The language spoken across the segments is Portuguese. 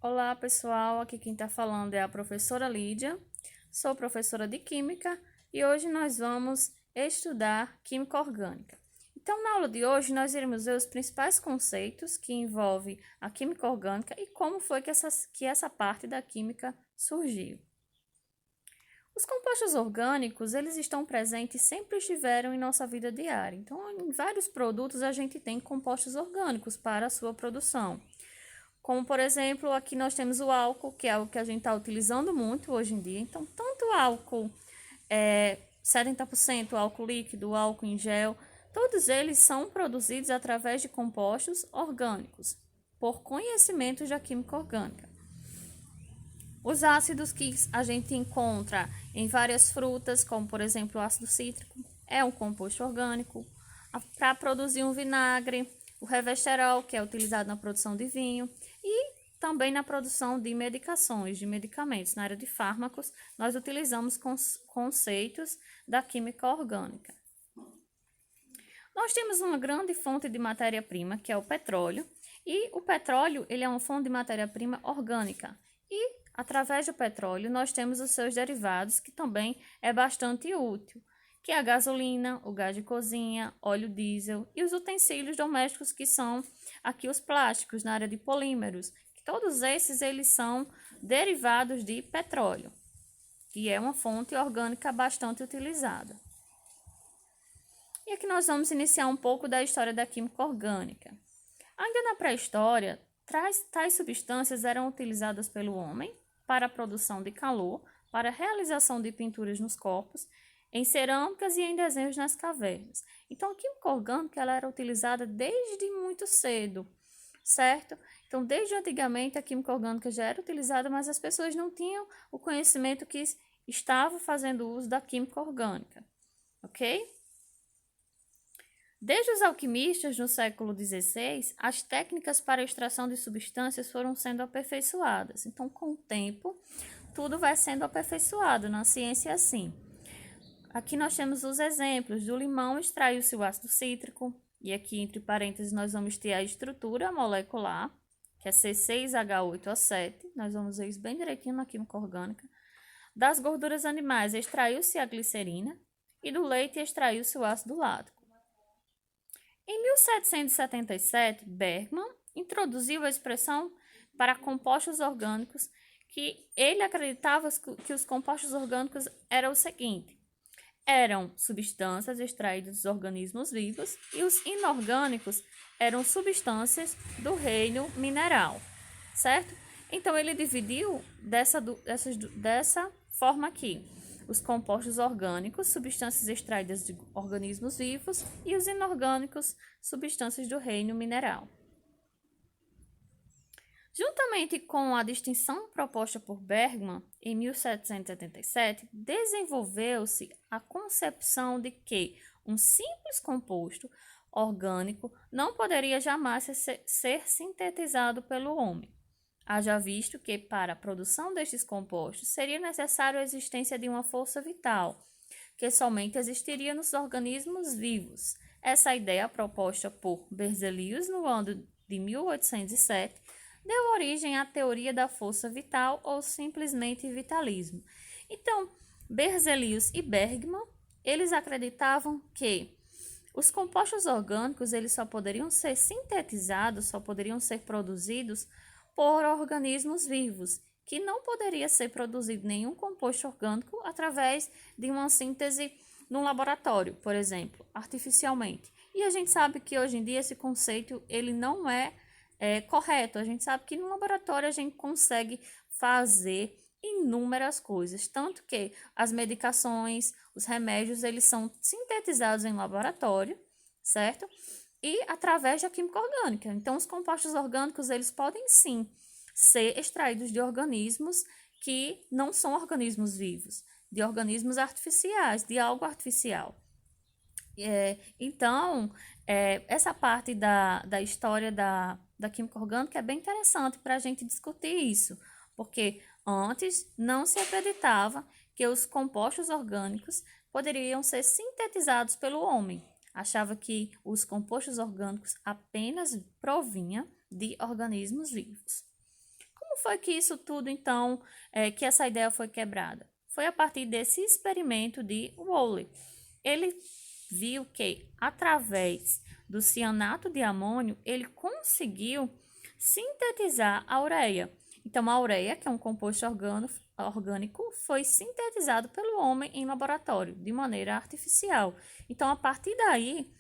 Olá, pessoal. Aqui quem está falando é a professora Lídia. Sou professora de Química e hoje nós vamos estudar Química Orgânica. Então, na aula de hoje, nós iremos ver os principais conceitos que envolvem a Química Orgânica e como foi que essa parte da Química surgiu. Os compostos orgânicos, eles estão presentes e sempre estiveram em nossa vida diária. Então, em vários produtos, a gente tem compostos orgânicos para a sua produção. Como, por exemplo, aqui nós temos o álcool, que é o que a gente está utilizando muito hoje em dia. Então, tanto o álcool 70%, o álcool líquido, o álcool em gel, todos eles são produzidos através de compostos orgânicos, por conhecimentos da química orgânica. Os ácidos que a gente encontra em várias frutas, como, por exemplo, o ácido cítrico, é um composto orgânico. Para produzir um vinagre, o resveratrol, que é utilizado na produção de vinho, e também na produção de medicações, de medicamentos. Na área de fármacos, nós utilizamos conceitos da química orgânica. Nós temos uma grande fonte de matéria-prima, que é o petróleo, e o petróleo ele é uma fonte de matéria-prima orgânica. E, através do petróleo, nós temos os seus derivados, que também é bastante útil, que é a gasolina, o gás de cozinha, óleo diesel e os utensílios domésticos, que são aqui os plásticos na área de polímeros. Todos esses eles são derivados de petróleo, que é uma fonte orgânica bastante utilizada. E aqui nós vamos iniciar um pouco da história da química orgânica. Ainda na pré-história, tais substâncias eram utilizadas pelo homem para a produção de calor, para a realização de pinturas nos corpos, em cerâmicas e em desenhos nas cavernas. Então, a química orgânica ela era utilizada desde muito cedo, certo? Então, desde antigamente, a química orgânica já era utilizada, mas as pessoas não tinham o conhecimento que estavam fazendo uso da química orgânica, ok? Desde os alquimistas no século XVI, as técnicas para a extração de substâncias foram sendo aperfeiçoadas. Então, com o tempo, tudo vai sendo aperfeiçoado na ciência assim. Aqui nós temos os exemplos. Do limão extraiu-se o ácido cítrico, e aqui entre parênteses nós vamos ter a estrutura molecular, que é C6H8O7, nós vamos ver isso bem direitinho na química orgânica. Das gorduras animais extraiu-se a glicerina, e do leite extraiu-se o ácido lático. Em 1777, Bergman introduziu a expressão para compostos orgânicos, que ele acreditava que os compostos orgânicos eram o seguinte: eram substâncias extraídas dos organismos vivos e os inorgânicos eram substâncias do reino mineral, certo? Então, ele dividiu dessa forma aqui: os compostos orgânicos, substâncias extraídas de organismos vivos, e os inorgânicos, substâncias do reino mineral. Juntamente com a distinção proposta por Bergman, em 1777, desenvolveu-se a concepção de que um simples composto orgânico não poderia jamais ser sintetizado pelo homem. Haja visto que, para a produção destes compostos, seria necessária a existência de uma força vital, que somente existiria nos organismos vivos. Essa ideia, proposta por Berzelius no ano de 1807, deu origem à teoria da força vital ou simplesmente vitalismo. Então, Berzelius e Bergman, eles acreditavam que os compostos orgânicos eles só poderiam ser sintetizados, só poderiam ser produzidos por organismos vivos, que não poderia ser produzido nenhum composto orgânico através de uma síntese num laboratório, por exemplo, artificialmente. E a gente sabe que hoje em dia esse conceito ele não é correto. A gente sabe que no laboratório a gente consegue fazer inúmeras coisas, tanto que as medicações, os remédios, eles são sintetizados em laboratório, certo? E através da química orgânica. Então, os compostos orgânicos, eles podem sim ser extraídos de organismos que não são organismos vivos, de organismos artificiais, de algo artificial. Então, essa parte da história da química orgânica é bem interessante para a gente discutir isso, porque antes não se acreditava que os compostos orgânicos poderiam ser sintetizados pelo homem. Achava que os compostos orgânicos apenas provinham de organismos vivos. Como foi que isso tudo, então, que essa ideia foi quebrada? Foi a partir desse experimento de Woolley. Ele viu que, através do cianato de amônio, ele conseguiu sintetizar a ureia. Então, a ureia, que é um composto orgânico, foi sintetizado pelo homem em laboratório, de maneira artificial. Então, a partir daí,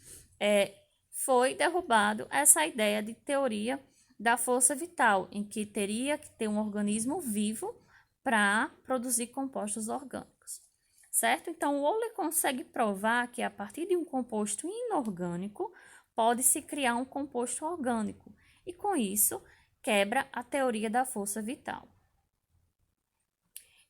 foi derrubado essa ideia de teoria da força vital, em que teria que ter um organismo vivo para produzir compostos orgânicos, certo? Então, o Woolley consegue provar que a partir de um composto inorgânico pode-se criar um composto orgânico, e com isso quebra a teoria da força vital.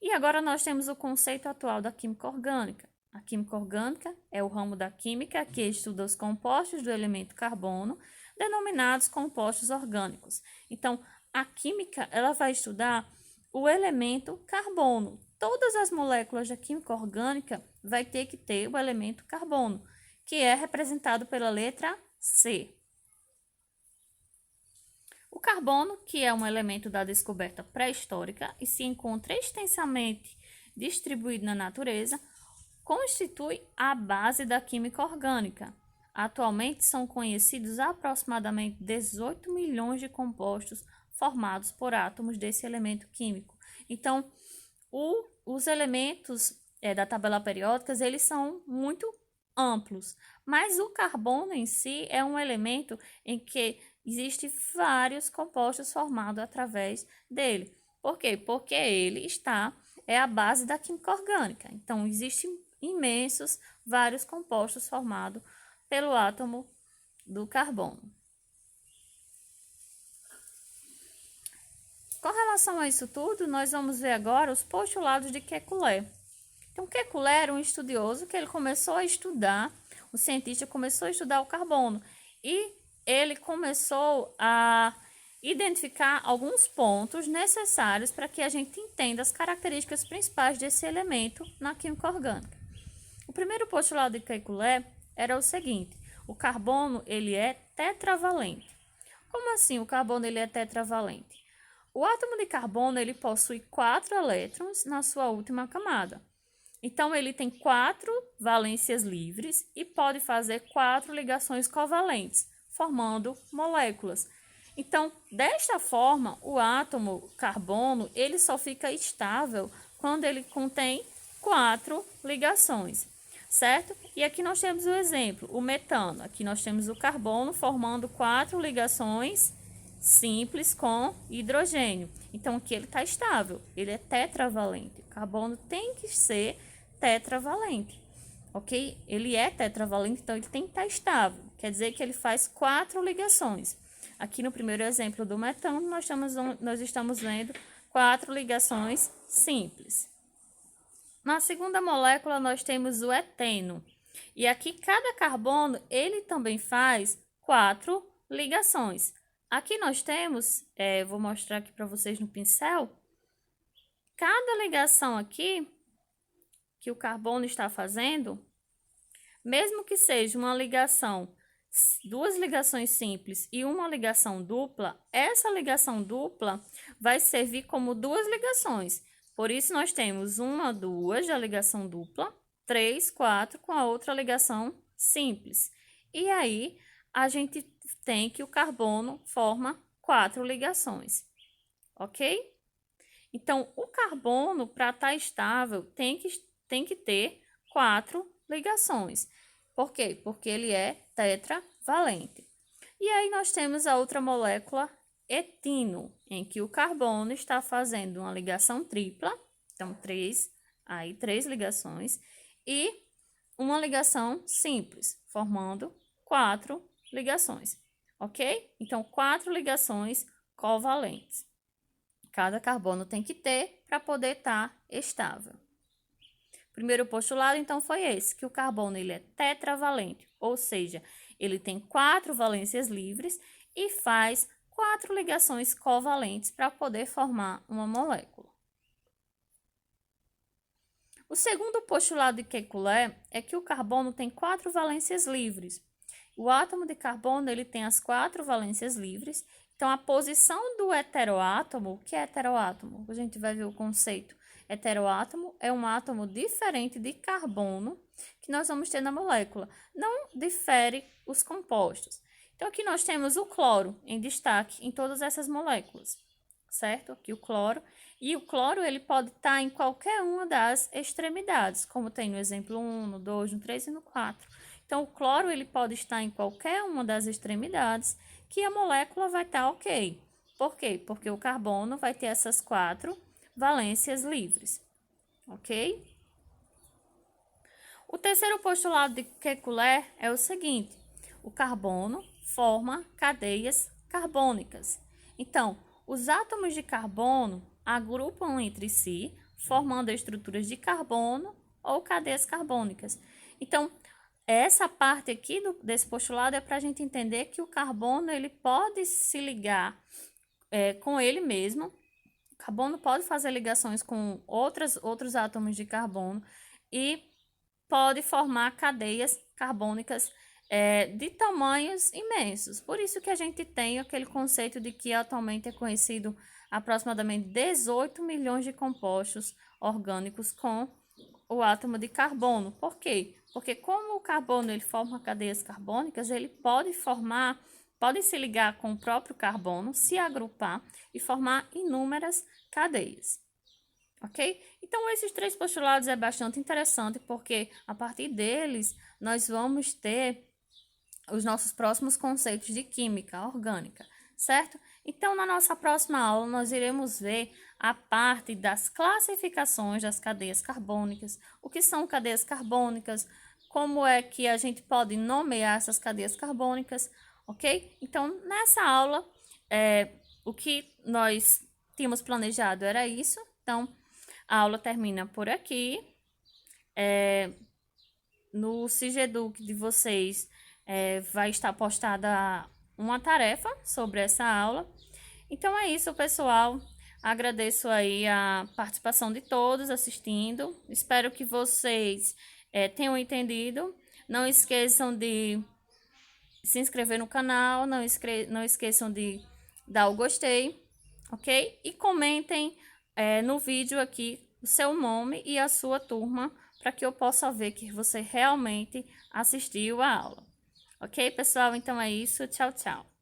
E agora nós temos o conceito atual da química orgânica. A química orgânica é o ramo da química que estuda os compostos do elemento carbono, denominados compostos orgânicos. Então, a química ela vai estudar o elemento carbono. Todas as moléculas da química orgânica vai ter que ter o elemento carbono, que é representado pela letra C. O carbono, que é um elemento da descoberta pré-histórica e se encontra extensamente distribuído na natureza, constitui a base da química orgânica. Atualmente são conhecidos aproximadamente 18 milhões de compostos formados por átomos desse elemento químico. Então, os elementos da tabela periódica, eles são muito amplos, mas o carbono em si é um elemento em que existem vários compostos formados através dele. Por quê? Porque ele é a base da química orgânica. Então, existem imensos, vários compostos formados pelo átomo do carbono. Com relação a isso tudo, nós vamos ver agora os postulados de Kekulé. Então, Kekulé era um estudioso que ele começou a estudar, o cientista começou a estudar o carbono e ele começou a identificar alguns pontos necessários para que a gente entenda as características principais desse elemento na química orgânica. O primeiro postulado de Kekulé era o seguinte: o carbono ele é tetravalente. Como assim o carbono ele é tetravalente? O átomo de carbono ele possui 4 elétrons na sua última camada. Então, ele tem 4 valências livres e pode fazer 4 ligações covalentes, formando moléculas. Então, desta forma, o átomo carbono ele só fica estável quando ele contém 4 ligações, certo? E aqui nós temos o exemplo, o metano. Aqui nós temos o carbono formando 4 ligações simples com hidrogênio. Então, aqui ele está estável, ele é tetravalente. O carbono tem que ser tetravalente, ok? Ele é tetravalente, então ele tem que estar estável. Quer dizer que ele faz 4 ligações. Aqui no primeiro exemplo do metano, nós estamos vendo 4 ligações simples. Na segunda molécula, nós temos o eteno. E aqui, cada carbono, ele também faz 4 ligações. Aqui nós temos, vou mostrar aqui para vocês no pincel, cada ligação aqui que o carbono está fazendo, mesmo que seja uma ligação, 2 ligações simples e uma ligação dupla, essa ligação dupla vai servir como 2 ligações. Por isso, nós temos 1, 2 da ligação dupla, 3, 4 com a outra ligação simples. E aí, a gente tem que o carbono forma 4 ligações, ok? Então, o carbono, para estar estável, tem que ter 4 ligações. Por quê? Porque ele é tetravalente. E aí, nós temos a outra molécula, etino, em que o carbono está fazendo uma ligação tripla, então 3 ligações, e uma ligação simples, formando 4 ligações, ok? Então, 4 ligações covalentes. Cada carbono tem que ter para poder estar estável. Primeiro postulado, então, foi esse, que o carbono ele é tetravalente, ou seja, ele tem 4 valências livres e faz 4 ligações covalentes para poder formar uma molécula. O segundo postulado de Kekulé é que o carbono tem 4 valências livres. O átomo de carbono ele tem as 4 valências livres Então, a posição do heteroátomo, o que é heteroátomo? A gente vai ver o conceito. Heteroátomo é um átomo diferente de carbono que nós vamos ter na molécula. Não difere os compostos. Então, aqui nós temos o cloro em destaque em todas essas moléculas, certo? Aqui o cloro. E o cloro, ele pode estar em qualquer uma das extremidades, como tem no exemplo 1, no 2, no 3 e no 4. Então, o cloro, ele pode estar em qualquer uma das extremidades que a molécula vai estar ok. Por quê? Porque o carbono vai ter essas 4 valências livres, ok? O terceiro postulado de Kekulé é o seguinte: o carbono forma cadeias carbônicas. Então, os átomos de carbono agrupam entre si, formando estruturas de carbono ou cadeias carbônicas. Então, essa parte aqui desse postulado é para a gente entender que o carbono ele pode se ligar com ele mesmo. O carbono pode fazer ligações com outros átomos de carbono e pode formar cadeias carbônicas de tamanhos imensos. Por isso que a gente tem aquele conceito de que atualmente é conhecido aproximadamente 18 milhões de compostos orgânicos com o átomo de carbono. Por quê? Porque como o carbono ele forma cadeias carbônicas, ele pode se ligar com o próprio carbono, se agrupar e formar inúmeras cadeias. Ok? Então, esses 3 postulados é bastante interessante, porque a partir deles nós vamos ter os nossos próximos conceitos de química orgânica, certo? Então, na nossa próxima aula, nós iremos ver a parte das classificações das cadeias carbônicas, o que são cadeias carbônicas, como é que a gente pode nomear essas cadeias carbônicas, ok? Então, nessa aula, o que nós tínhamos planejado era isso. Então, a aula termina por aqui. No Sigeduc de vocês vai estar postada uma tarefa sobre essa aula. Então, é isso, pessoal. Agradeço aí a participação de todos assistindo. Espero que vocês tenham entendido. Não esqueçam de se inscrever no canal, não esqueçam de dar o gostei, ok? E comentem no vídeo aqui o seu nome e a sua turma, para que eu possa ver que você realmente assistiu a aula. Ok, pessoal? Então é isso. Tchau, tchau.